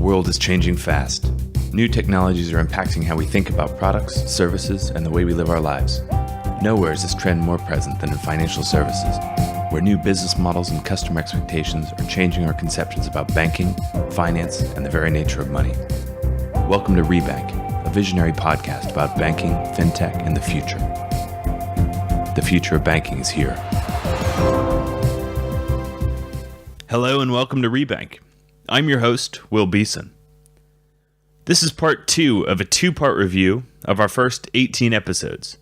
world is changing fast. New technologies are impacting how we think about products, services, and the way we live our lives. Nowhere is this trend more present than in financial services, where new business models and customer expectations are changing our conceptions about banking, finance, and the very nature of money. Welcome to Rebank, a visionary podcast about banking, fintech, and the future. The future of banking is here. Hello and welcome to Rebank. I'm your host, Will Beeson. This is part 2 of a 2-part review of our first 18 episodes.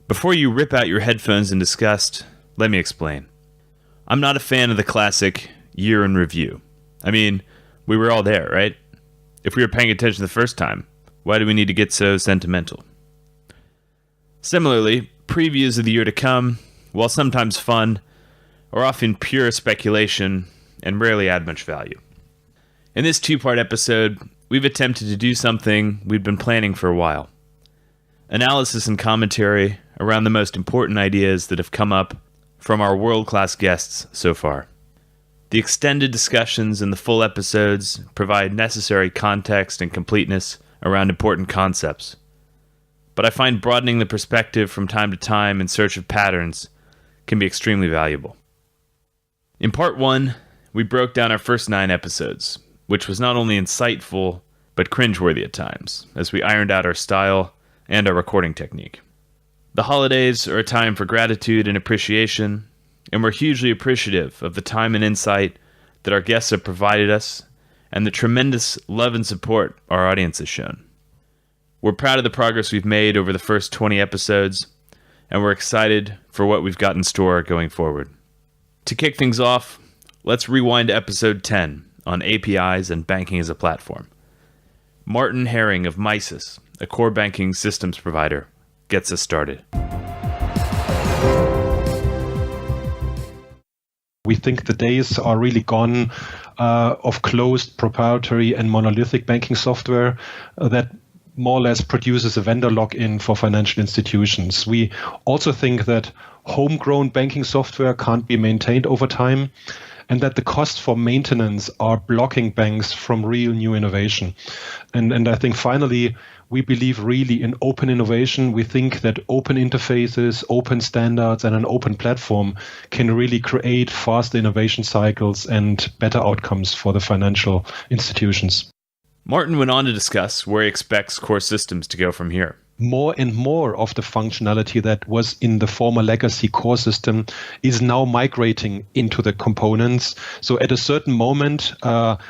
Before you rip out your headphones in disgust, let me explain. I'm not a fan of the classic year in review. I mean, we were all there, right? If we were paying attention the first time, why do we need to get so sentimental? Similarly, previews of the year to come, while sometimes fun, are often pure speculation and rarely add much value. In this 2-part episode, we've attempted to do something we've been planning for a while. Analysis and commentary around the most important ideas that have come up from our world-class guests so far. The extended discussions in the full episodes provide necessary context and completeness around important concepts. But I find broadening the perspective from time to time in search of patterns can be extremely valuable. In part 1, we broke down our first 9 episodes, which was not only insightful, but cringeworthy at times, as we ironed out our style and our recording technique. The holidays are a time for gratitude and appreciation, and we're hugely appreciative of the time and insight that our guests have provided us, and the tremendous love and support our audience has shown. We're proud of the progress we've made over the first 20 episodes, and we're excited for what we've got in store going forward. To kick things off, let's rewind to episode 10 on APIs and banking as a platform. Martin Herring of Mysis, a core banking systems provider, gets us started. We think the days are really gone of closed, proprietary, and monolithic banking software that more or less produces a vendor lock-in for financial institutions. We also think that homegrown banking software can't be maintained over time, and that the costs for maintenance are blocking banks from real new innovation. And I think finally, we believe really in open innovation. We think that open interfaces, open standards, and an open platform can really create faster innovation cycles and better outcomes for the financial institutions. Martin went on to discuss where he expects core systems to go from here. More and more of the functionality that was in the former legacy core system is now migrating into the components. So at a certain moment,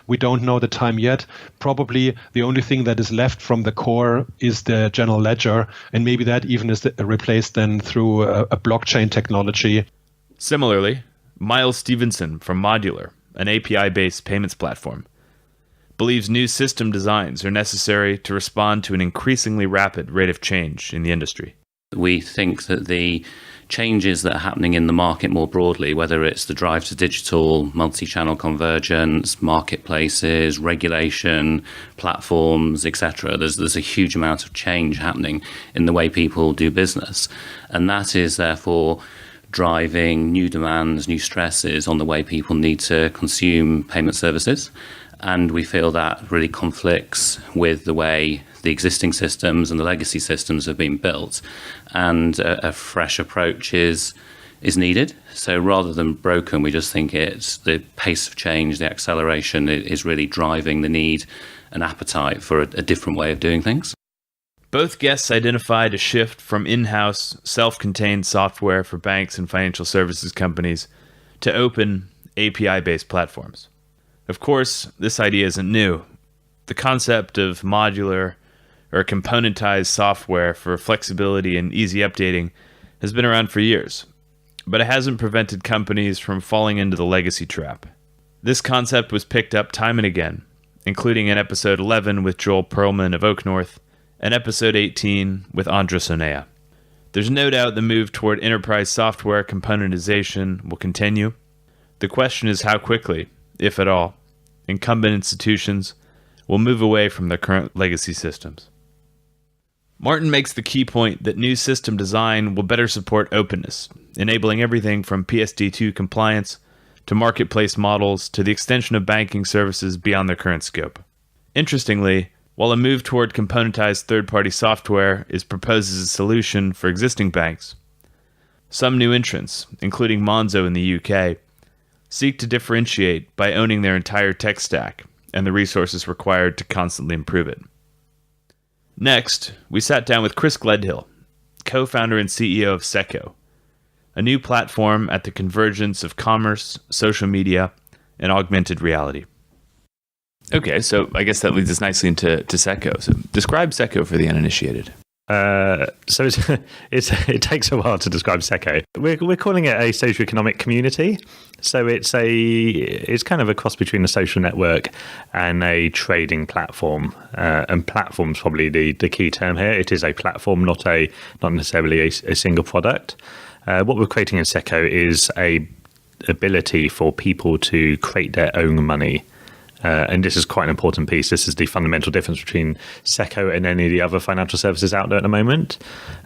we don't know the time yet, probably the only thing that is left from the core is the general ledger, and maybe that even is replaced then through a blockchain technology. Similarly, Miles Stevenson from Modular, an API-based payments platform, believes new system designs are necessary to respond to an increasingly rapid rate of change in the industry. We think that the changes that are happening in the market more broadly, whether it's the drive to digital, multi-channel convergence, marketplaces, regulation, platforms, etc., there's a huge amount of change happening in the way people do business. And that is therefore driving new demands, new stresses on the way people need to consume payment services. And we feel that really conflicts with the way the existing systems and the legacy systems have been built. And a fresh approach is needed. So rather than broken, we just think it's the pace of change, the acceleration is really driving the need and appetite for a different way of doing things. Both guests identified a shift from in-house, self-contained software for banks and financial services companies to open, API-based platforms. Of course, this idea isn't new. The concept of modular or componentized software for flexibility and easy updating has been around for years, but it hasn't prevented companies from falling into the legacy trap. This concept was picked up time and again, including in episode 11 with Joel Perlman of Oak North and episode 18 with Andres Onea. There's no doubt the move toward enterprise software componentization will continue. The question is how quickly, if at all, incumbent institutions will move away from their current legacy systems. Martin makes the key point that new system design will better support openness, enabling everything from PSD2 compliance to marketplace models to the extension of banking services beyond their current scope. Interestingly, while a move toward componentized third-party software is proposed as a solution for existing banks, some new entrants, including Monzo in the UK, seek to differentiate by owning their entire tech stack and the resources required to constantly improve it. Next, we sat down with Chris Gledhill, co-founder and CEO of Seco, a new platform at the convergence of commerce, social media, and augmented reality. Okay, so I guess that leads us nicely into Seco. So describe Seco for the uninitiated. So it takes a while to describe Seco. We're calling it a socioeconomic community. So it's kind of a cross between a social network and a trading platform. And platform's probably the key term here. It is a platform, not necessarily a single product. What we're creating in Seco is a ability for people to create their own money. And this is quite an important piece. This is the fundamental difference between Seco and any of the other financial services out there at the moment.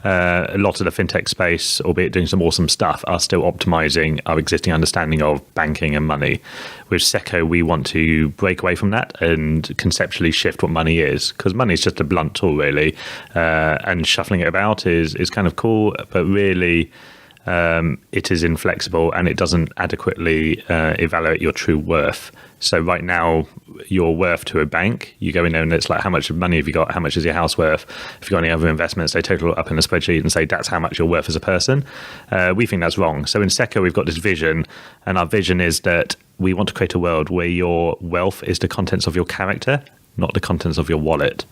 A lot of the fintech space, albeit doing some awesome stuff, are still optimizing our existing understanding of banking and money. With Seco, we want to break away from that and conceptually shift what money is, because money is just a blunt tool, really. And shuffling it about is kind of cool, but really it is inflexible and it doesn't adequately evaluate your true worth. So right now, your worth to a bank, you go in there and it's like, how much money have you got? How much is your house worth? If you've got any other investments, they total it up in a spreadsheet and say, that's how much you're worth as a person. We think that's wrong. So in Seco, we've got this vision, and our vision is that we want to create a world where your wealth is the contents of your character, not the contents of your wallet.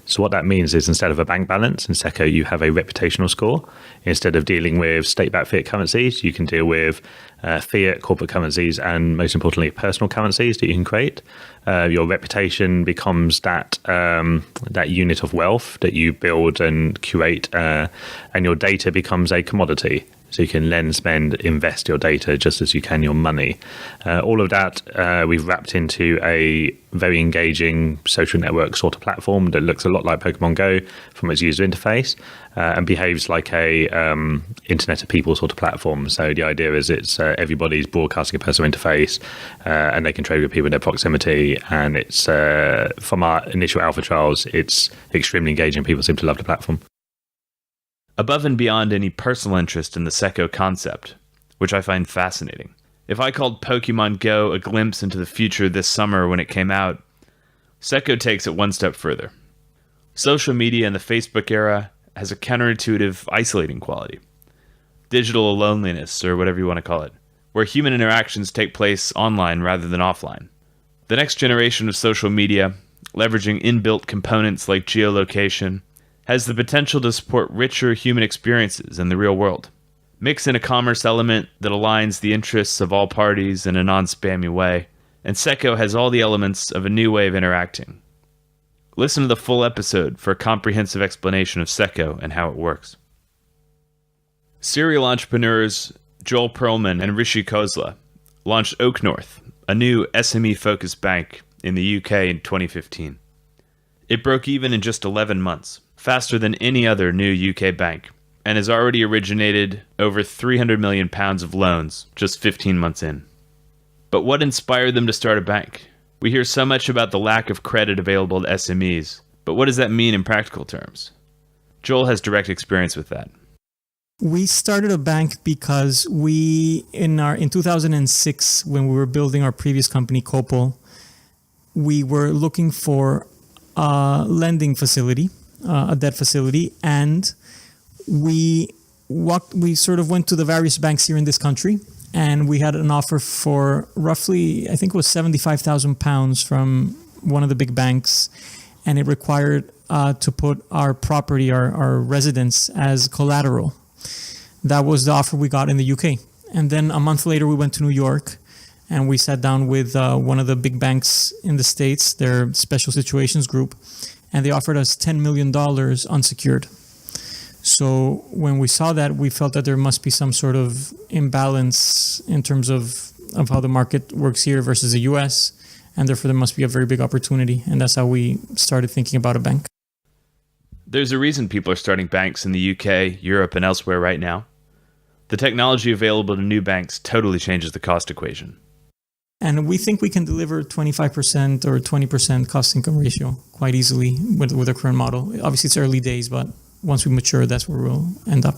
So what that means is instead of a bank balance, in Seco, you have a reputational score. Instead of dealing with state-backed fiat currencies, you can deal with fiat, corporate currencies, and most importantly, personal currencies that you can create. Your reputation becomes that unit of wealth that you build and curate, and your data becomes a commodity. So you can lend, spend, invest your data just as you can your money. All of that we've wrapped into a very engaging social network sort of platform that looks a lot like Pokemon Go from its user interface and behaves like a Internet of People sort of platform. So the idea is it's everybody's broadcasting a personal interface and they can trade with people in their proximity. And it's from our initial alpha trials, it's extremely engaging. People seem to love the platform. Above and beyond any personal interest in the Seco concept, which I find fascinating, if I called Pokemon Go a glimpse into the future this summer when it came out, Seco takes it one step further. Social media in the Facebook era has a counterintuitive, isolating quality. Digital loneliness, or whatever you want to call it, where human interactions take place online rather than offline. The next generation of social media, leveraging inbuilt components like geolocation, has the potential to support richer human experiences in the real world. Mix in a commerce element that aligns the interests of all parties in a non-spammy way, and Seco has all the elements of a new way of interacting. Listen to the full episode for a comprehensive explanation of Seco and how it works. Serial entrepreneurs Joel Perlman and Rishi Khosla launched Oak North, a new SME-focused bank in the UK in 2015. It broke even in just 11 months, faster than any other new UK bank, and has already originated over £300 million of loans just 15 months in. But what inspired them to start a bank? We hear so much about the lack of credit available to SMEs, but what does that mean in practical terms? Joel has direct experience with that. We started a bank because in 2006, when we were building our previous company, Copal, we were looking for a lending facility, a debt facility, and we sort of went to the various banks here in this country, and we had an offer for roughly, I think it was £75,000 from one of the big banks, and it required to put our property, our residence, as collateral. That was the offer we got in the UK. And then a month later, we went to New York, and we sat down with one of the big banks in the States, their special situations group, and they offered us $10 million unsecured. So when we saw that, we felt that there must be some sort of imbalance in terms of how the market works here versus the US, and therefore there must be a very big opportunity. And that's how we started thinking about a bank. There's a reason people are starting banks in the UK, Europe, and elsewhere right now. The technology available to new banks totally changes the cost equation. And we think we can deliver 25% or 20% cost income ratio quite easily with our current model. Obviously, it's early days, but once we mature, that's where we'll end up.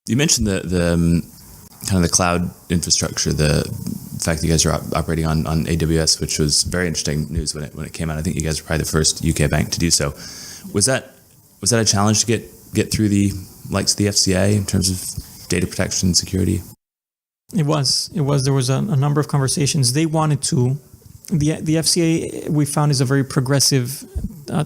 You mentioned the kind of the cloud infrastructure, the fact that you guys are operating on AWS, which was very interesting news when it came out. I think you guys were probably the first UK bank to do so. Was that a challenge to get through the likes of the FCA in terms of data protection and security? It was. There was a number of conversations. They wanted to. The FCA, we found, is a very progressive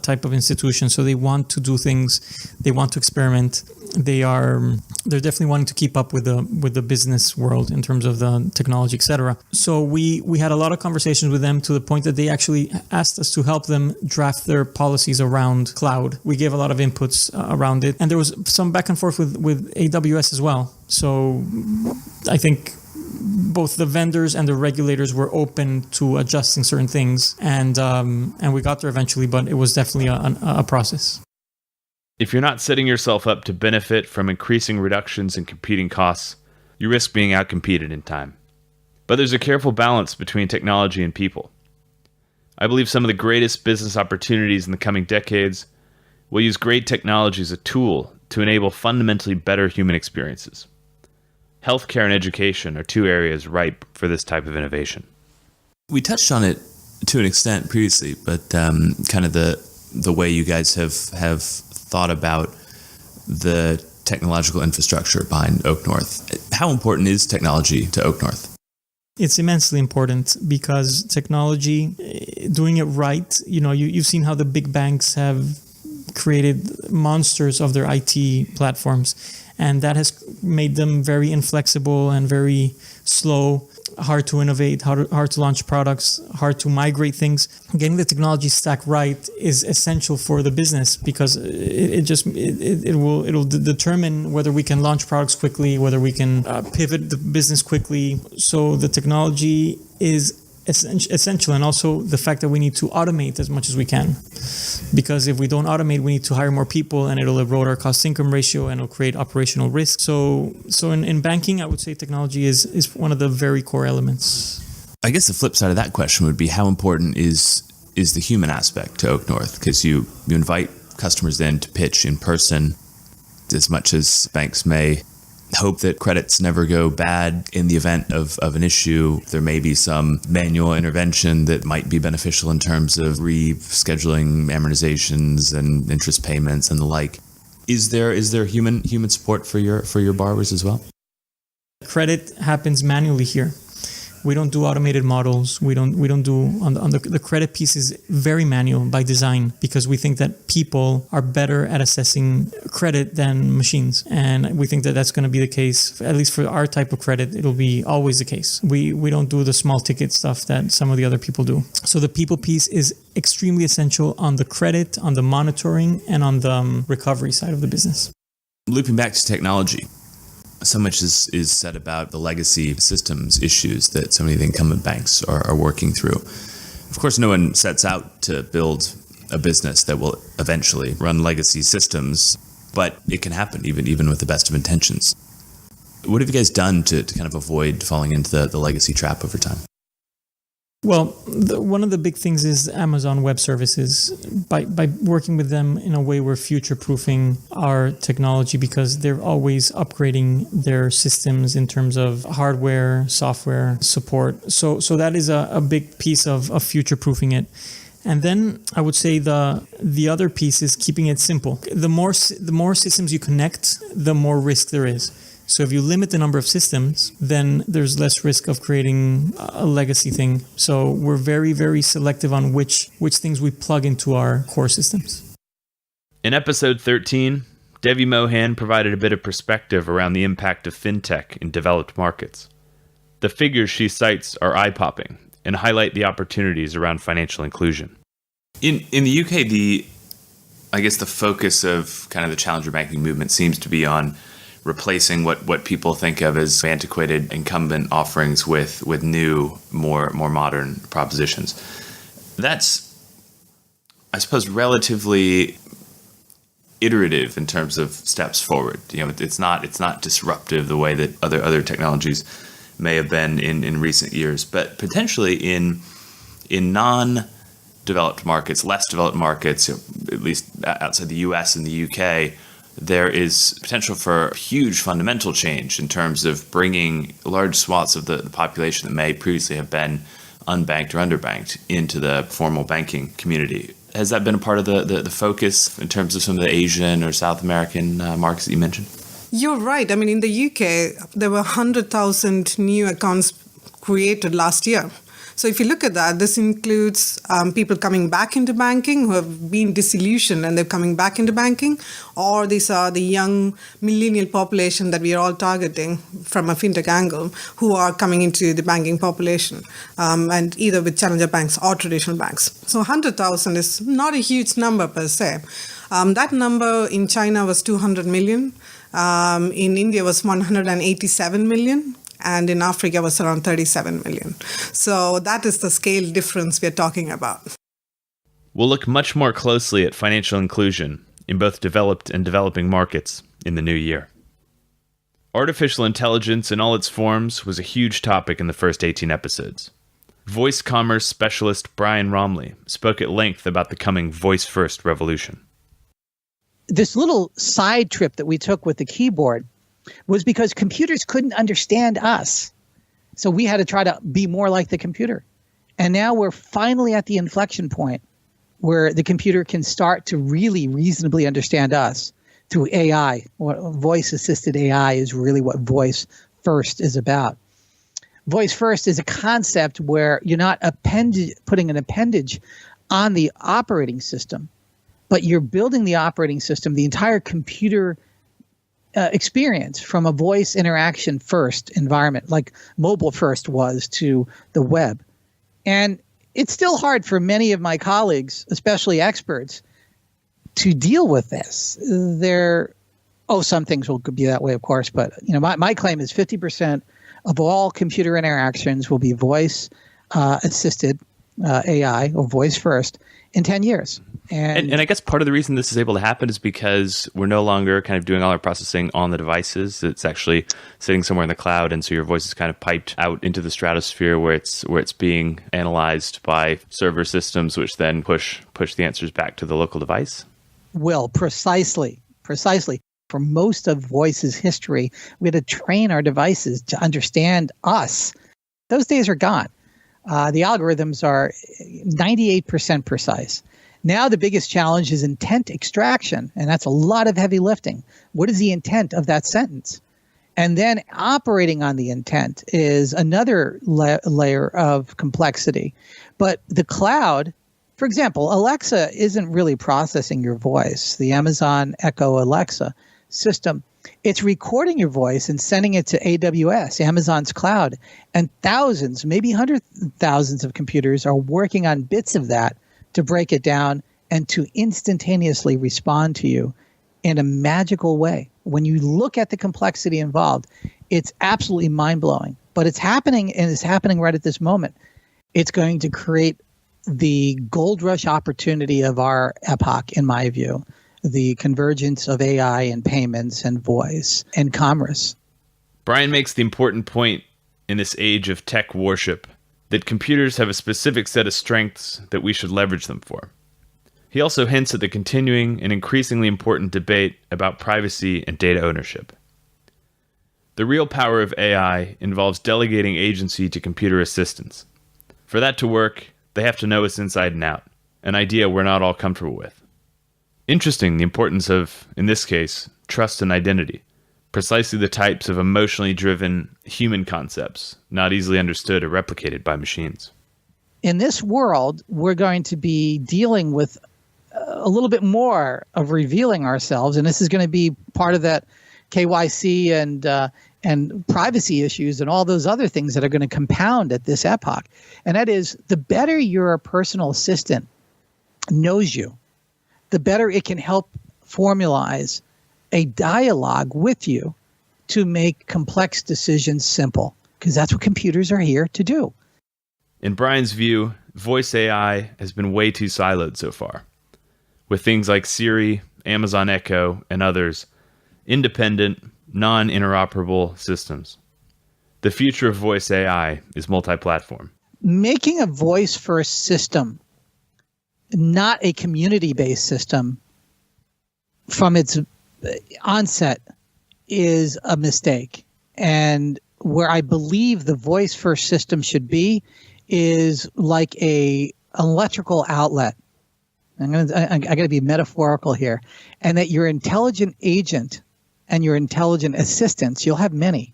type of institution. So they want to do things. They want to experiment. They're definitely wanting to keep up with the business world in terms of the technology, etc. So we had a lot of conversations with them to the point that they actually asked us to help them draft their policies around cloud. We gave a lot of inputs around it, and there was some back and forth with AWS as well. So I think both the vendors and the regulators were open to adjusting certain things, and we got there eventually. But it was definitely a process. If you're not setting yourself up to benefit from increasing reductions in competing costs, you risk being outcompeted in time. But there's a careful balance between technology and people. I believe some of the greatest business opportunities in the coming decades will use great technology as a tool to enable fundamentally better human experiences. Healthcare and education are two areas ripe for this type of innovation. We touched on it to an extent previously, but kind of the way you guys have thought about the technological infrastructure behind Oak North. How important is technology to Oak North? It's immensely important because technology, doing it right, you've seen how the big banks have created monsters of their IT platforms, and that has made them very inflexible and very slow, hard to innovate, hard to launch products, hard to migrate things. Getting the technology stack right is essential for the business because it'll determine whether we can launch products quickly, whether we can pivot the business quickly. So the technology is essential, and also the fact that we need to automate as much as we can, because if we don't automate, we need to hire more people, and it'll erode our cost income ratio, and it'll create operational risk. So in banking, I would say technology is one of the very core elements. I guess the flip side of that question would be how important is the human aspect to Oak North, because you invite customers in to pitch in person. As much as banks may hope that credits never go bad, in the event of an issue, there may be some manual intervention that might be beneficial in terms of rescheduling amortizations and interest payments and the like. Is there human support for your borrowers as well? Credit happens manually here. We don't do automated models. We don't do on the credit piece is very manual by design, because we think that people are better at assessing credit than machines, and we think that that's going to be the case. At least for our type of credit, it'll be always the case. We don't do the small ticket stuff that some of the other people do. So the people piece is extremely essential on the credit, on the monitoring, and on the recovery side of the business. Looping back to technology. So much is said about the legacy systems issues that so many of the incumbent banks are working through. Of course, no one sets out to build a business that will eventually run legacy systems, but it can happen even with the best of intentions. What have you guys done to kind of avoid falling into the legacy trap over time? Well, one of the big things is Amazon Web Services. By working with them in a way, we're future-proofing our technology, because they're always upgrading their systems in terms of hardware, software, support. So that is a big piece of future-proofing it. And then I would say the other piece is keeping it simple. The more systems you connect, the more risk there is. So if you limit the number of systems, then there's less risk of creating a legacy thing. So we're very, very selective on which things we plug into our core systems. In episode 13, Devi Mohan provided a bit of perspective around the impact of fintech in developed markets. The figures she cites are eye-popping and highlight the opportunities around financial inclusion. In the UK, the focus of kind of the challenger banking movement seems to be on replacing what people think of as antiquated incumbent offerings with new, more modern propositions. That's, I suppose, relatively iterative in terms of steps forward. It's not disruptive the way that other technologies may have been in recent years. But potentially in non-developed markets, less developed markets, at least outside the US and the UK, there is potential for huge fundamental change in terms of bringing large swaths of the population that may previously have been unbanked or underbanked into the formal banking community. Has that been a part of the focus in terms of some of the Asian or South American markets that you mentioned? You're right. I mean, in the UK, there were 100,000 new accounts created last year. So if you look at that, this includes people coming back into banking who have been disillusioned and they're coming back into banking, or these are the young millennial population that we are all targeting from a fintech angle who are coming into the banking population, and either with challenger banks or traditional banks. So 100,000 is not a huge number per se. That number in China was 200 million. In India was 187 million. And in Africa was around 37 million. So that is the scale difference we're talking about. We'll look much more closely at financial inclusion in both developed and developing markets in the new year. Artificial intelligence in all its forms was a huge topic in the first 18 episodes. Voice commerce specialist Brian Romley spoke at length about the coming voice-first revolution. This little side trip that we took with the keyboard was because computers couldn't understand us. So we had to try to be more like the computer. And now we're finally at the inflection point where the computer can start to really reasonably understand us through AI. Voice-assisted AI is really what voice first is about. Voice first is a concept where you're not putting an appendage on the operating system, but you're building the operating system, the entire computer experience from a voice interaction first environment, like mobile first was to the web. And it's still hard for many of my colleagues, especially experts, to deal with this. Some things will be that way, of course, but my claim is 50% of all computer interactions will be voice assisted AI or voice first in 10 years. And I guess part of the reason this is able to happen is because we're no longer kind of doing all our processing on the devices. It's actually sitting somewhere in the cloud, and so your voice is kind of piped out into the stratosphere where it's being analyzed by server systems, which then push the answers back to the local device. Well, precisely. For most of voice's history, we had to train our devices to understand us. Those days are gone. The algorithms are 98% precise. Now the biggest challenge is intent extraction, and that's a lot of heavy lifting. What is the intent of that sentence? And then operating on the intent is another layer of complexity. But the cloud, for example, Alexa isn't really processing your voice. The Amazon Echo Alexa system, it's recording your voice and sending it to AWS, Amazon's cloud. And thousands, maybe hundreds of thousands of computers are working on bits of that to break it down and to instantaneously respond to you in a magical way. When you look at the complexity involved, it's absolutely mind-blowing. But it's happening, and it's happening right at this moment. It's going to create the gold rush opportunity of our epoch, in my view, the convergence of AI and payments and voice and commerce. Brian makes the important point in this age of tech worship that computers have a specific set of strengths that we should leverage them for. He also hints at the continuing and increasingly important debate about privacy and data ownership. The real power of AI involves delegating agency to computer assistants. For that to work, they have to know us inside and out, an idea we're not all comfortable with. Interesting, the importance of, in this case, trust and identity, precisely the types of emotionally driven human concepts not easily understood or replicated by machines. In this world, we're going to be dealing with a little bit more of revealing ourselves, and this is going to be part of that KYC and privacy issues and all those other things that are going to compound at this epoch. And that is, the better your personal assistant knows you, the better it can help formalize a dialogue with you to make complex decisions simple, because that's what computers are here to do. In Brian's view, voice AI has been way too siloed so far, with things like Siri, Amazon Echo, and others independent, non-interoperable systems. The future of voice AI is multi-platform. Making a voice-first system, not a community-based system, from its onset is a mistake. And where I believe the voice-first system should be is like a electrical outlet. I got to be metaphorical here. And that your intelligent agent and your intelligent assistants, you'll have many.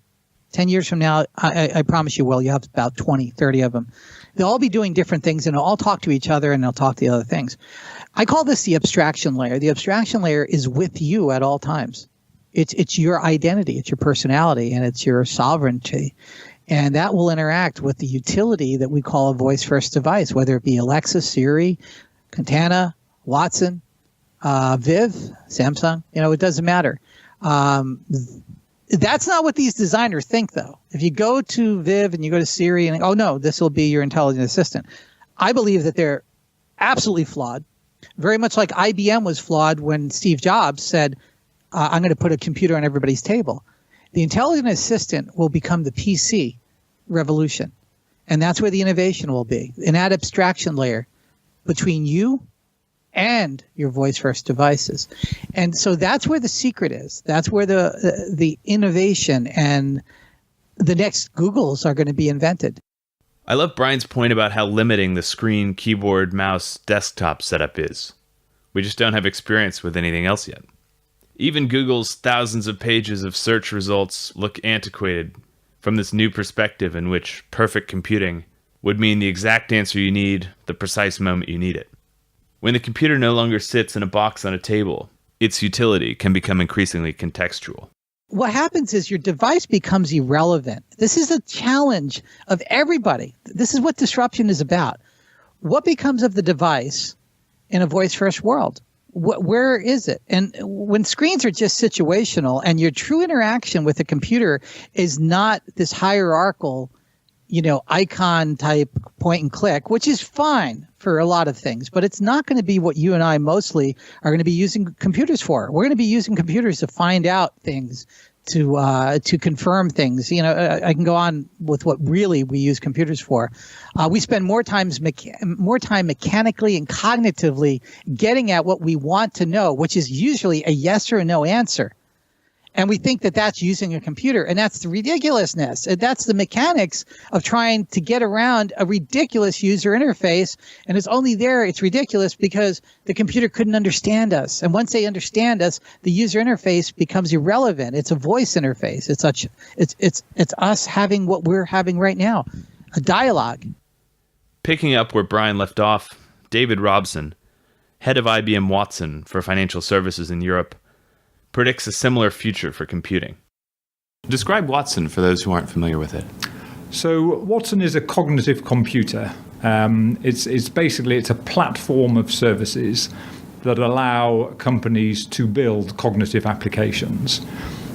10 years from now, I promise you will, you have about 20, 30 of them. They'll all be doing different things, and they'll all talk to each other, and they'll talk to the other things. I call this the abstraction layer. The abstraction layer is with you at all times. It's your identity, it's your personality, and it's your sovereignty. And that will interact with the utility that we call a voice-first device, whether it be Alexa, Siri, Cortana, Watson, Viv, Samsung. It doesn't matter. That's not what these designers think, though. If you go to Viv and you go to Siri and, oh, no, this will be your intelligent assistant. I believe that they're absolutely flawed, very much like IBM was flawed when Steve Jobs said, I'm going to put a computer on everybody's table. The intelligent assistant will become the PC revolution, and that's where the innovation will be, in that abstraction layer between you and your voice-first devices. And so that's where the secret is. That's where the innovation and the next Googles are going to be invented. I love Brian's point about how limiting the screen, keyboard, mouse, desktop setup is. We just don't have experience with anything else yet. Even Google's thousands of pages of search results look antiquated from this new perspective in which perfect computing would mean the exact answer you need the precise moment you need it. When the computer no longer sits in a box on a table, its utility can become increasingly contextual. What happens is your device becomes irrelevant. This is a challenge of everybody. This is what disruption is about. What becomes of the device in a voice-first world? Where is it? And when screens are just situational and your true interaction with a computer is not this hierarchical, icon type point and click, which is fine for a lot of things, but it's not going to be what you and I mostly are going to be using computers for. We're going to be using computers to find out things, to confirm things. I can go on with what really we use computers for. We spend more time mechanically and cognitively getting at what we want to know, which is usually a yes or a no answer. And we think that that's using a computer, and that's the ridiculousness. And that's the mechanics of trying to get around a ridiculous user interface. And it's ridiculous because the computer couldn't understand us. And once they understand us, the user interface becomes irrelevant. It's a voice interface. It's us having what we're having right now, a dialogue. Picking up where Brian left off, David Robson, head of IBM Watson for financial services in Europe, predicts a similar future for computing. Describe Watson for those who aren't familiar with it. So Watson is a cognitive computer. It's basically a platform of services that allow companies to build cognitive applications.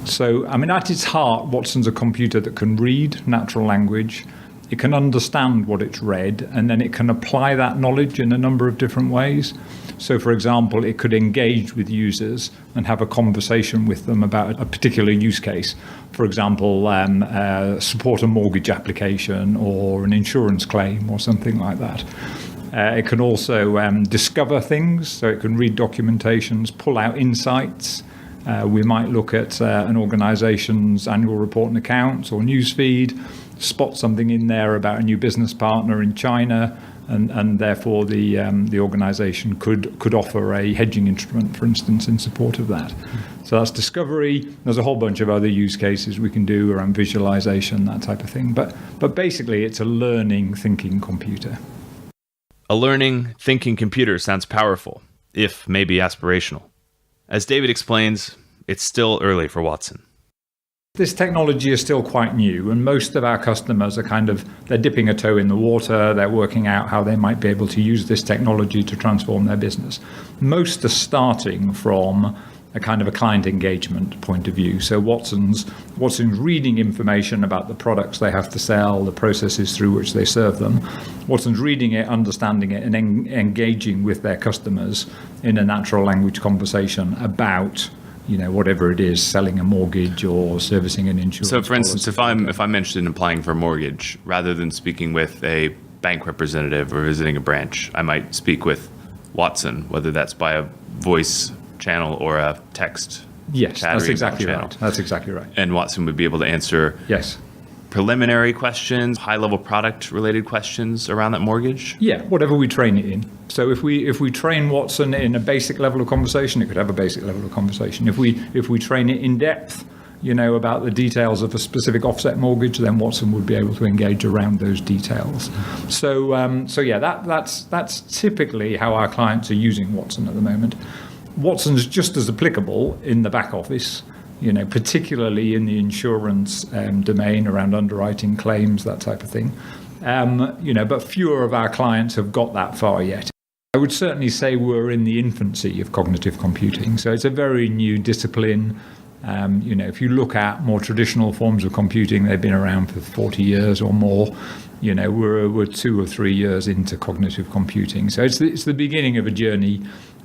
So, at its heart, Watson's a computer that can read natural language. It can understand what it's read, and then it can apply that knowledge in a number of different ways. So, for example, it could engage with users and have a conversation with them about a particular use case. For example, support a mortgage application or an insurance claim or something like that. It can also discover things, so it can read documentations, pull out insights. We might look at an organization's annual report and accounts or newsfeed, spot something in there about a new business partner in China, and therefore the organization could offer a hedging instrument, for instance, in support of that. So that's discovery. There's a whole bunch of other use cases we can do around visualization, that type of thing. But basically, it's a learning, thinking computer. A learning, thinking computer sounds powerful, if maybe aspirational. As David explains, it's still early for Watson. This technology is still quite new, and most of our customers are they're dipping a toe in the water. They're working out how they might be able to use this technology to transform their business. Most are starting from a kind of a client engagement point of view. So Watson's reading information about the products they have to sell, the processes through which they serve them. Watson's reading it, understanding it, and engaging with their customers in a natural language conversation about whatever it is, selling a mortgage or servicing an insurance. So, for instance, policy. if I'm interested in applying for a mortgage, rather than speaking with a bank representative or visiting a branch, I might speak with Watson, whether that's by a voice channel or a text. Yes, that's exactly channel. right. That's exactly right. And Watson would be able to answer Yes. preliminary questions, high-level product-related questions around that mortgage? Yeah, whatever we train it in. So if we train Watson in a basic level of conversation, it could have a basic level of conversation. If we train it in depth, about the details of a specific offset mortgage, then Watson would be able to engage around those details. So yeah, that's typically how our clients are using Watson at the moment. Watson's just as applicable in the back office, particularly in the insurance domain around underwriting claims, that type of thing. But fewer of our clients have got that far yet. I would certainly say we're in the infancy of cognitive computing. So it's a very new discipline. If you look at more traditional forms of computing, they've been around for 40 years or more. We're 2 or 3 years into cognitive computing. So it's the beginning of a journey.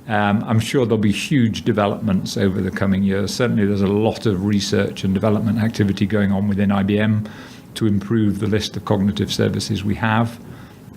I'm sure there'll be huge developments over the coming years. Certainly there's a lot of research and development activity going on within IBM to improve the list of cognitive services we have.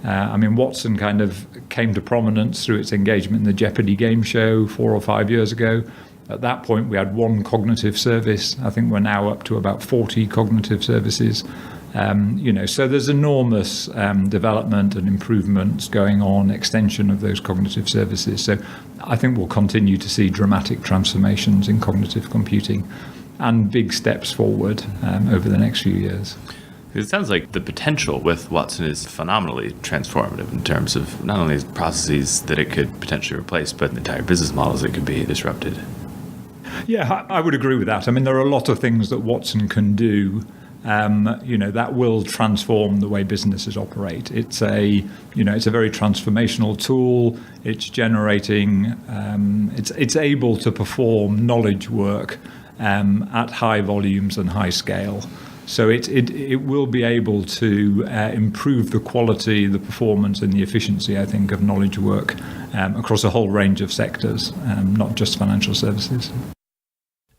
Watson kind of came to prominence through its engagement in the Jeopardy game show 4 or 5 years ago. At that point, we had 1 cognitive service. I think we're now up to about 40 cognitive services. So there's enormous development and improvements going on, extension of those cognitive services. So I think we'll continue to see dramatic transformations in cognitive computing and big steps forward over the next few years. It sounds like the potential with Watson is phenomenally transformative in terms of not only processes that it could potentially replace, but entire business models that could be disrupted. Yeah, I would agree with that. There are a lot of things that Watson can do that will transform the way businesses operate. It's a very transformational tool. It's generating, it's able to perform knowledge work at high volumes and high scale. So it will be able to improve the quality, the performance, and the efficiency, I think, of knowledge work across a whole range of sectors, not just financial services.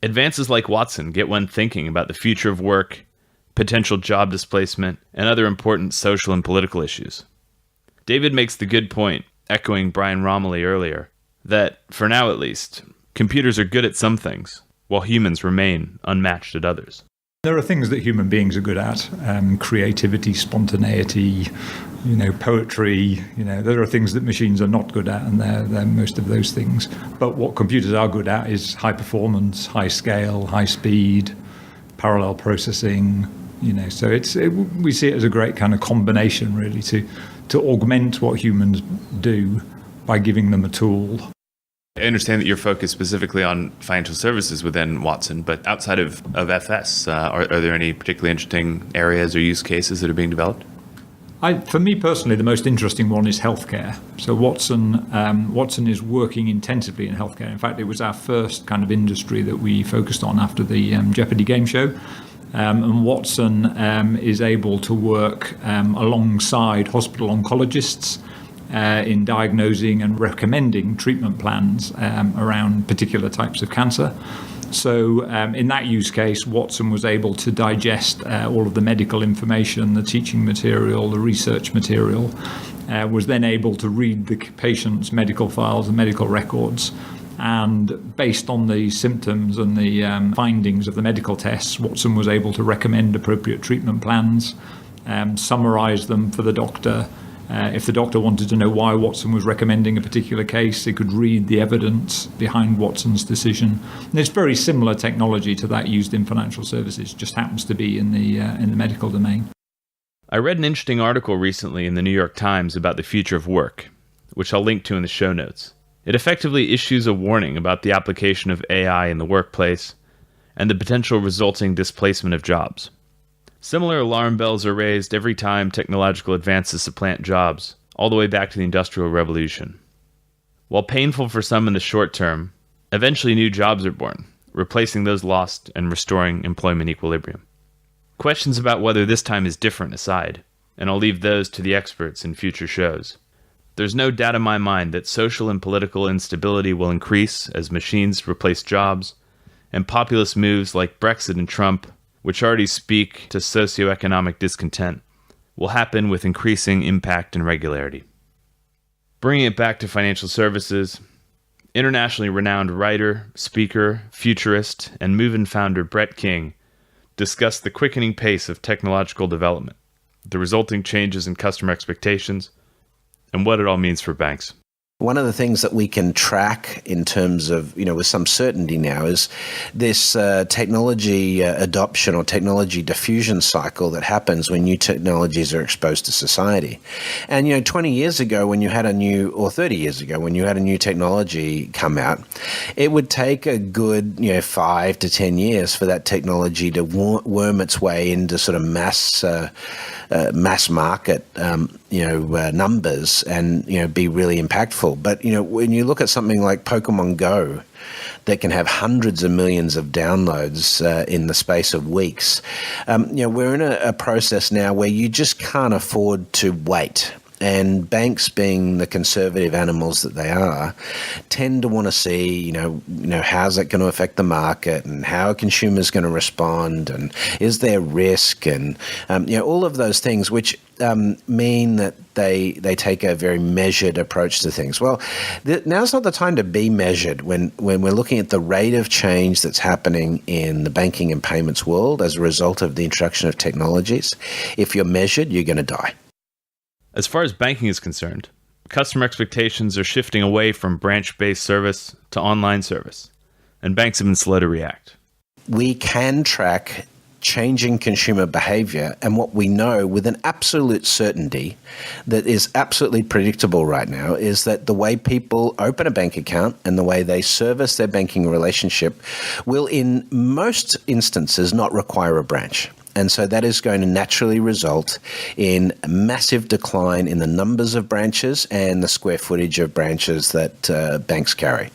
Advances like Watson get one thinking about the future of work, potential job displacement, and other important social and political issues. David makes the good point, echoing Brian Romilly earlier, that, for now at least, computers are good at some things, while humans remain unmatched at others. There are things that human beings are good at, creativity, spontaneity, poetry. There are things that machines are not good at, and they're most of those things. But what computers are good at is high performance, high scale, high speed, parallel processing. So we see it as a great kind of combination, really, to augment what humans do by giving them a tool. I understand that you're focused specifically on financial services within Watson, but outside of FS, are there any particularly interesting areas or use cases that are being developed? For me personally, the most interesting one is healthcare. So Watson is working intensively in healthcare. In fact, it was our first kind of industry that we focused on after the Jeopardy game show. And Watson is able to work alongside hospital oncologists in diagnosing and recommending treatment plans around particular types of cancer. So in that use case, Watson was able to digest all of the medical information, the teaching material, the research material, was then able to read the patient's medical files and medical records. And based on the symptoms and the findings of the medical tests, Watson was able to recommend appropriate treatment plans, summarize them for the doctor. If the doctor wanted to know why Watson was recommending a particular case, he could read the evidence behind Watson's decision. And it's very similar technology to that used in financial services, just happens to be in the medical domain. I read an interesting article recently in the New York Times about the future of work, which I'll link to in the show notes. It effectively issues a warning about the application of AI in the workplace and the potential resulting displacement of jobs. Similar alarm bells are raised every time technological advances supplant jobs, all the way back to the Industrial Revolution. While painful for some in the short term, eventually new jobs are born, replacing those lost and restoring employment equilibrium. Questions about whether this time is different aside, and I'll leave those to the experts in future shows. There's no doubt in my mind that social and political instability will increase as machines replace jobs, and populist moves like Brexit and Trump, which already speak to socioeconomic discontent, will happen with increasing impact and regularity. Bringing it back to financial services, internationally renowned writer, speaker, futurist, and Movin founder Brett King discussed the quickening pace of technological development, the resulting changes in customer expectations, and what it all means for banks. One of the things that we can track in terms of, with some certainty now is this technology adoption or technology diffusion cycle that happens when new technologies are exposed to society. And, 20 years ago when you had or 30 years ago when you had a new technology come out, it would take a good, 5 to 10 years for that technology to worm its way into sort of mass market, numbers and, be really impactful. But, when you look at something like Pokemon Go that can have hundreds of millions of downloads in the space of weeks, we're in a process now where you just can't afford to wait. And banks, being the conservative animals that they are, tend to want to see, how's it going to affect the market and how are consumers going to respond and is there risk and, all of those things, which mean that they take a very measured approach to things. Well, now's not the time to be measured when we're looking at the rate of change that's happening in the banking and payments world as a result of the introduction of technologies. If you're measured, you're going to die. As far as banking is concerned, customer expectations are shifting away from branch-based service to online service, and banks have been slow to react. We can track changing consumer behavior, and what we know with an absolute certainty that is absolutely predictable right now is that the way people open a bank account and the way they service their banking relationship will in most instances not require a branch. And so that is going to naturally result in a massive decline in the numbers of branches and the square footage of branches that banks carry.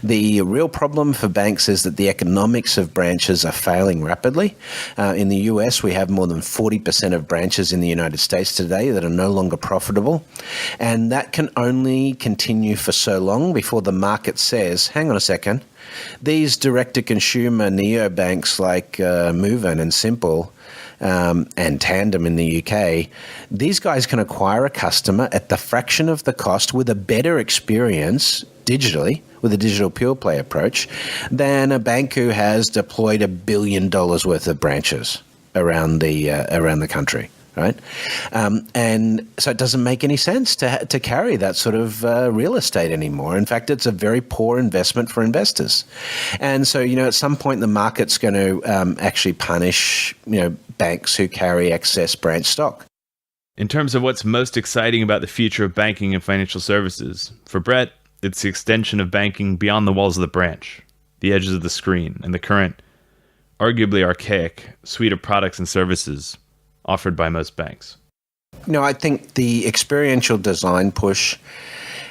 The real problem for banks is that the economics of branches are failing rapidly. In the US, we have more than 40% of branches in the United States today that are no longer profitable. And that can only continue for so long before the market says, hang on a second, these direct-to-consumer neobanks like Movin and Simple and Tandem in the UK, these guys can acquire a customer at the fraction of the cost with a better experience digitally, with a digital pure play approach, than a bank who has deployed $1 billion worth of branches around the country. Right, and so it doesn't make any sense to carry that sort of real estate anymore. In fact, it's a very poor investment for investors. And so, at some point, the market's going to actually punish, banks who carry excess branch stock. In terms of what's most exciting about the future of banking and financial services, for Brett, it's the extension of banking beyond the walls of the branch, the edges of the screen, and the current, arguably archaic, suite of products and services offered by most banks. I think the experiential design push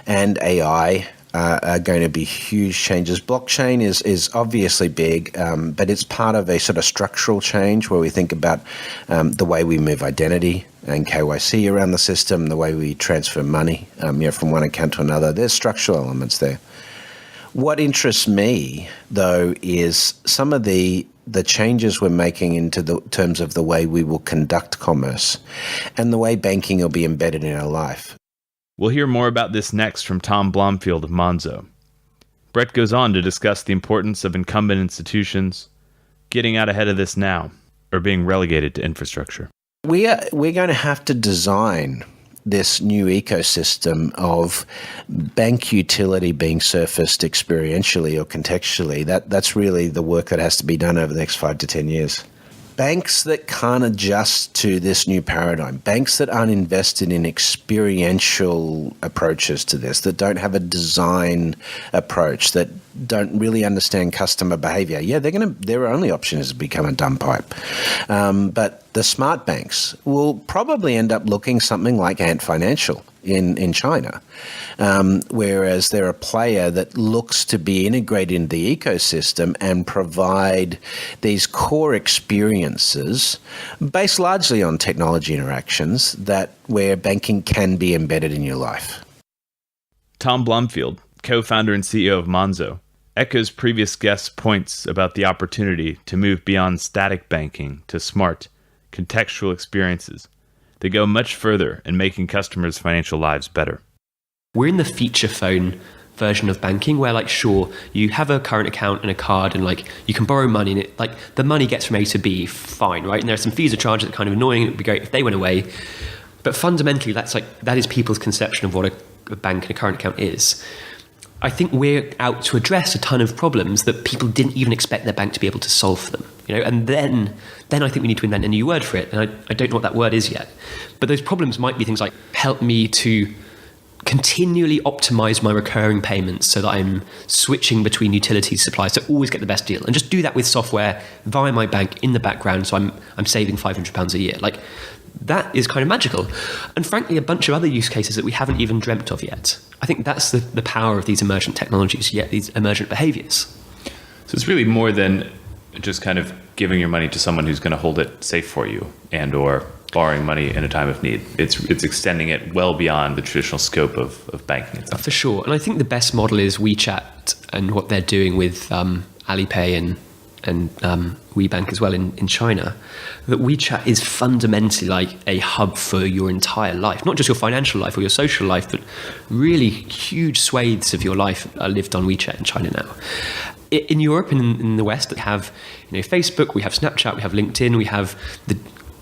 and AI are going to be huge changes. Blockchain is obviously big, but it's part of a sort of structural change where we think about the way we move identity and KYC around the system, the way we transfer money from one account to another. There's structural elements there. What interests me, though, is some of the changes we're making into the terms of the way we will conduct commerce and the way banking will be embedded in our life. We'll hear more about this next from Tom Blomfield of Monzo. Brett goes on to discuss the importance of incumbent institutions getting out ahead of this now or being relegated to infrastructure. We're going to have to design this new ecosystem of bank utility being surfaced experientially or contextually. That's really the work that has to be done over the next 5 to 10 years. Banks that can't adjust to this new paradigm, banks that aren't invested in experiential approaches to this, that don't have a design approach, that don't really understand customer behavior. Yeah, their only option is to become a dumb pipe. But the smart banks will probably end up looking something like Ant Financial in China, whereas they're a player that looks to be integrated into the ecosystem and provide these core experiences based largely on technology interactions where banking can be embedded in your life. Tom Blomfield, co-founder and CEO of Monzo, echoes previous guests' points about the opportunity to move beyond static banking to smart, contextual experiences that go much further in making customers' financial lives better. We're in the feature phone version of banking where, like, sure, you have a current account and a card and, like, you can borrow money and it, like, the money gets from A to B, fine, right? And there are some fees or charges that are kind of annoying. It would be great if they went away. But fundamentally, that is people's conception of what a bank and a current account is. I think we're out to address a ton of problems that people didn't even expect their bank to be able to solve for them. And then I think we need to invent a new word for it. And I don't know what that word is yet. But those problems might be things like, help me to continually optimize my recurring payments so that I'm switching between utility suppliers to always get the best deal, and just do that with software via my bank in the background, so I'm saving £500 a year. Like, that is kind of magical. And frankly, a bunch of other use cases that we haven't even dreamt of yet. I think that's the power of these emergent technologies, yet these emergent behaviors. So it's really more than just kind of giving your money to someone who's going to hold it safe for you and or borrowing money in a time of need. It's extending it well beyond the traditional scope of banking itself. For sure. And I think the best model is WeChat and what they're doing with Alipay and WeBank as well in China. That WeChat is fundamentally like a hub for your entire life, not just your financial life or your social life, but really huge swathes of your life are lived on WeChat in China now. In Europe and in the West, we have Facebook, we have Snapchat, we have LinkedIn, we have the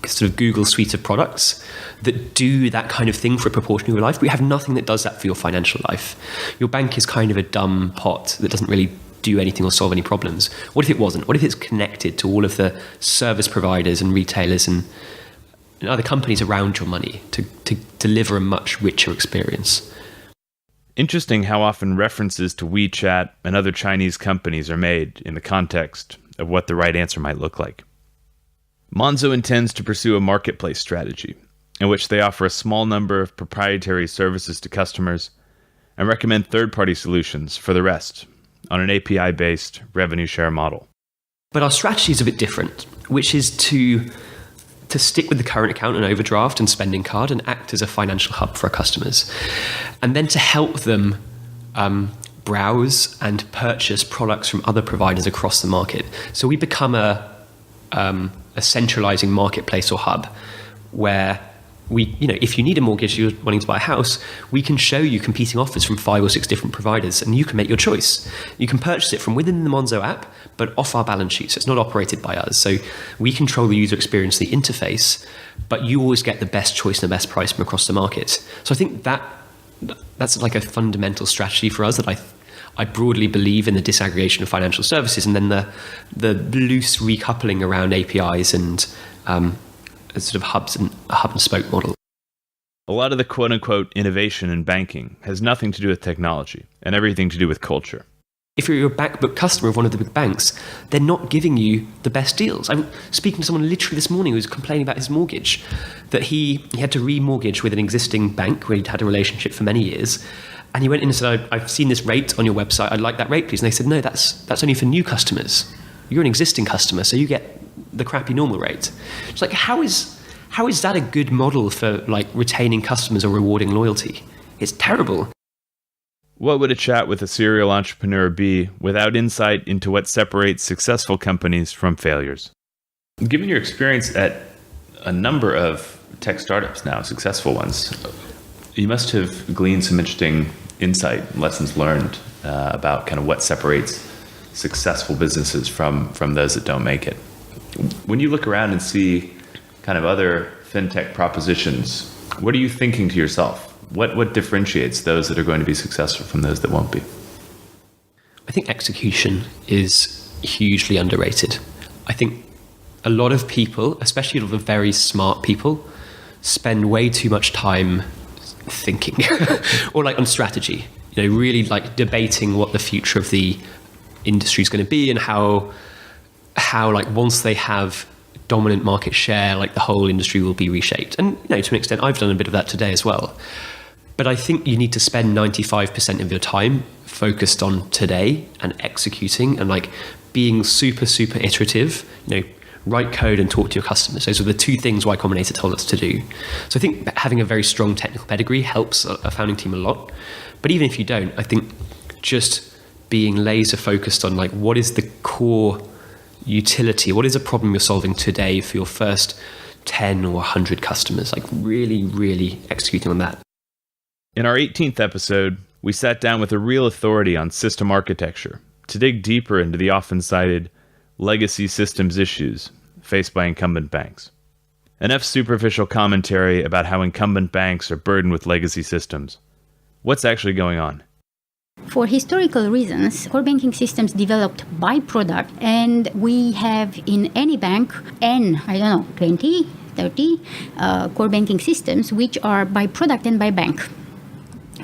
sort of Google suite of products that do that kind of thing for a proportion of your life. We have nothing that does that for your financial life. Your bank is kind of a dumb pot that doesn't really do anything or solve any problems. What if it wasn't? What if it's connected to all of the service providers and retailers and other companies around your money to deliver a much richer experience? Interesting how often references to WeChat and other Chinese companies are made in the context of what the right answer might look like. Monzo intends to pursue a marketplace strategy in which they offer a small number of proprietary services to customers and recommend third-party solutions for the rest on an API-based revenue share model. But our strategy is a bit different, which is to stick with the current account and overdraft and spending card and act as a financial hub for our customers. And then to help them browse and purchase products from other providers across the market. So we become a centralizing marketplace or hub where if you need a mortgage, you're wanting to buy a house, we can show you competing offers from 5 or 6 different providers and you can make your choice. You can purchase it from within the Monzo app, but off our balance sheet, so it's not operated by us. So we control the user experience, the interface, but you always get the best choice and the best price from across the market. So I think that's like a fundamental strategy for us that I broadly believe in the disaggregation of financial services and then the loose recoupling around APIs and sort of hubs and a hub and spoke model. A lot of the quote-unquote innovation in banking has nothing to do with technology and everything to do with culture. If you're a backbook customer of one of the big banks, they're not giving you the best deals. I'm speaking to someone literally this morning who was complaining about his mortgage, that he had to remortgage with an existing bank where he'd had a relationship for many years. And he went in and said, I've seen this rate on your website, I'd like that rate, please. And they said, no, that's only for new customers. You're an existing customer, so you get the crappy normal rate. It's like, how is that a good model for like retaining customers or rewarding loyalty? It's terrible. What would a chat with a serial entrepreneur be without insight into what separates successful companies from failures? Given your experience at a number of tech startups now, successful ones, you must have gleaned some interesting insight, lessons learned about kind of what separates successful businesses from those that don't make it. When you look around and see kind of other fintech propositions, what are you thinking to yourself? What differentiates those that are going to be successful from those that won't be? I think execution is hugely underrated. I think a lot of people, especially a lot of very smart people, spend way too much time thinking or like on strategy, really like debating what the future of the industry is going to be and how like once they have dominant market share, like the whole industry will be reshaped. And to an extent, I've done a bit of that today as well. But I think you need to spend 95% of your time focused on today and executing and like being super, super iterative, write code and talk to your customers. Those are the 2 things Y Combinator told us to do. So I think having a very strong technical pedigree helps a founding team a lot. But even if you don't, I think just being laser focused on like what is the core utility, what is a problem you're solving today for your first 10 or 100 customers, like really, really executing on that. In our 18th episode, we sat down with a real authority on system architecture to dig deeper into the often cited legacy systems issues faced by incumbent banks. Enough superficial commentary about how incumbent banks are burdened with legacy systems. What's actually going on? For historical reasons, core banking systems developed by product, and we have in any bank 20, 30 core banking systems which are by product and by bank.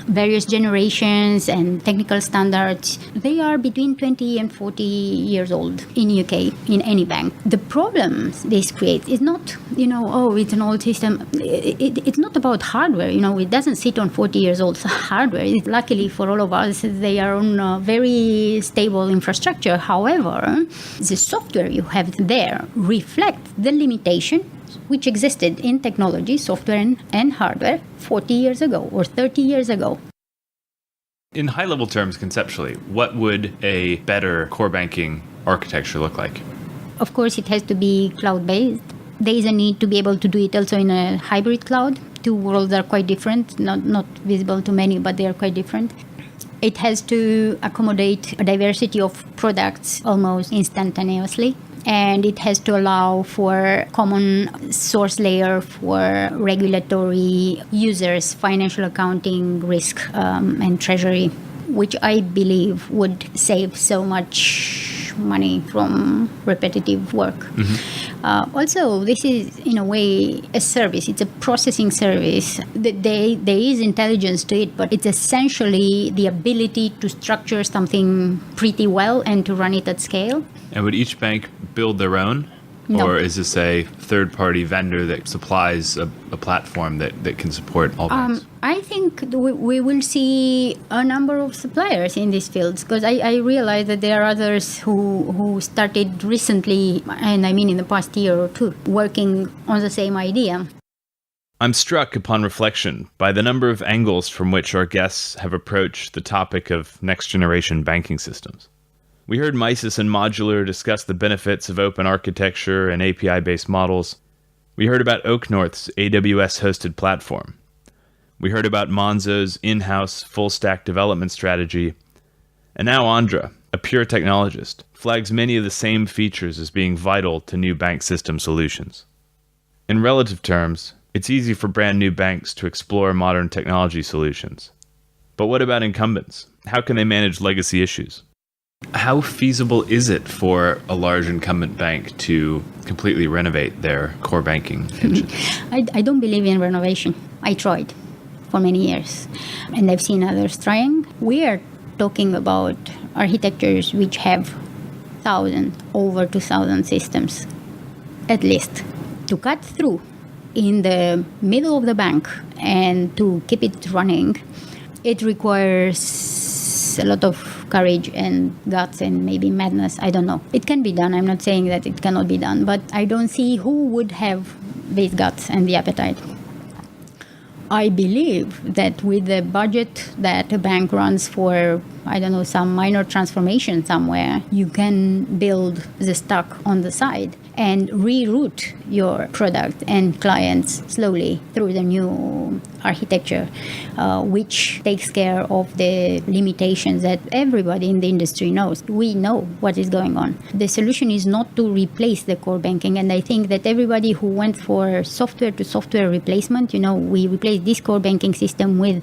Various generations and technical standards, they are between 20 and 40 years old in UK, in any bank. The problems this creates is not, it's an old system. It's not about hardware, it doesn't sit on 40 years old hardware. Luckily for all of us, they are on a very stable infrastructure. However, the software you have there reflects the limitation which existed in technology, software and hardware 40 years ago or 30 years ago. In high-level terms, conceptually, what would a better core banking architecture look like? Of course, it has to be cloud-based. There is a need to be able to do it also in a hybrid cloud. Two worlds are quite different, not visible to many, but they are quite different. It has to accommodate a diversity of products almost instantaneously. And it has to allow for common source layer for regulatory users, financial accounting, risk, and treasury, which I believe would save so much money from repetitive work. Mm-hmm. Also, this is, in a way, a service. It's a processing service. There is intelligence to it, but it's essentially the ability to structure something pretty well and to run it at scale. And would each bank build their own? No. Or is this a third-party vendor that supplies a platform that can support all banks? I think we will see a number of suppliers in these fields, because I realize that there are others who started recently, and I mean in the past year or two, working on the same idea. I'm struck upon reflection by the number of angles from which our guests have approached the topic of next-generation banking systems. We heard Mises and Modular discuss the benefits of open architecture and API-based models. We heard about Oaknorth's AWS-hosted platform. We heard about Monzo's in-house full-stack development strategy. And now Andra, a pure technologist, flags many of the same features as being vital to new bank system solutions. In relative terms, it's easy for brand new banks to explore modern technology solutions. But what about incumbents? How can they manage legacy issues? How feasible is it for a large incumbent bank to completely renovate their core banking engine? I don't believe in renovation. I tried for many years, and I've seen others trying. We are talking about architectures which have over 2,000 systems, at least. To cut through in the middle of the bank and to keep it running, it requires a lot of courage and guts and maybe madness. I don't know. It can be done. I'm not saying that it cannot be done, but I don't see who would have these guts and the appetite. I believe that with the budget that a bank runs for, some minor transformation somewhere, you can build the stack on the side and reroute your product and clients slowly through the new architecture, which takes care of the limitations that everybody in the industry knows. We know what is going on. The solution is not to replace the core banking, and I think that everybody who went for software to software replacement, we replace this core banking system with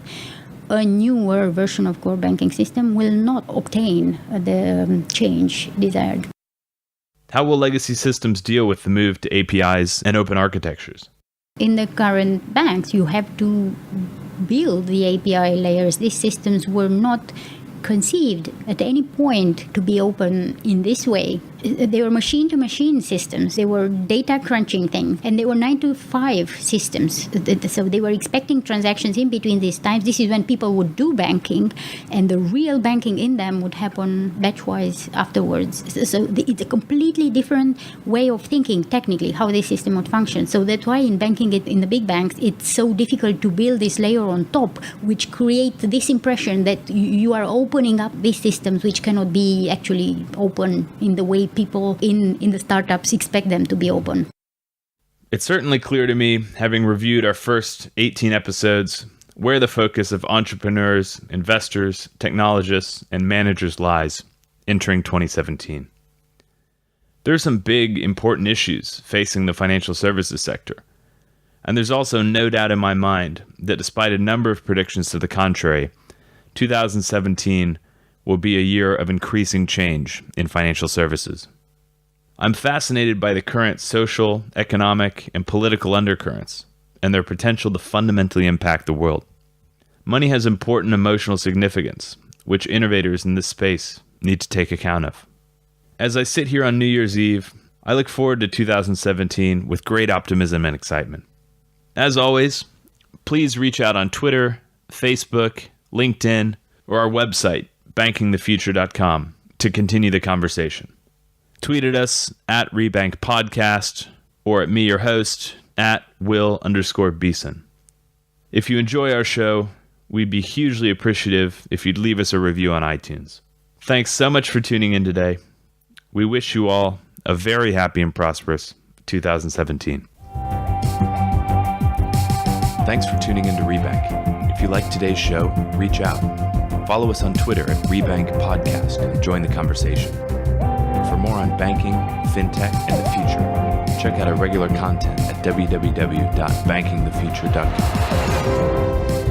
a newer version of core banking system, will not obtain the change desired. How will legacy systems deal with the move to APIs and open architectures? In the current banks, you have to build the API layers. These systems were not conceived at any point to be open in this way. they were machine-to-machine systems. They were data crunching things, and they were 9 to 5 systems. So they were expecting transactions in between these times. This is when people would do banking, and the real banking in them would happen batch-wise afterwards. So it's a completely different way of thinking, technically, how this system would function. So that's why in banking, in the big banks, it's so difficult to build this layer on top, which creates this impression that you are opening up these systems which cannot be actually open in the way people in the startups expect them to be open. It's certainly clear to me, having reviewed our first 18 episodes, where the focus of entrepreneurs, investors, technologists, and managers lies entering 2017. There are some big, important issues facing the financial services sector. And there's also no doubt in my mind that despite a number of predictions to the contrary, 2017 will be a year of increasing change in financial services. I'm fascinated by the current social, economic, and political undercurrents and their potential to fundamentally impact the world. Money has important emotional significance, which innovators in this space need to take account of. As I sit here on New Year's Eve, I look forward to 2017 with great optimism and excitement. As always, please reach out on Twitter, Facebook, LinkedIn, or our website, bankingthefuture.com, to continue the conversation. Tweet at us at Rebank Podcast or at me, your host, at Will_Beeson. If you enjoy our show, we'd be hugely appreciative if you'd leave us a review on iTunes. Thanks so much for tuning in today. We wish you all a very happy and prosperous 2017. Thanks for tuning into Rebank. If you liked today's show, reach out. Follow us on Twitter at Rebank Podcast and join the conversation. For more on banking, fintech, and the future, check out our regular content at www.bankingthefuture.com.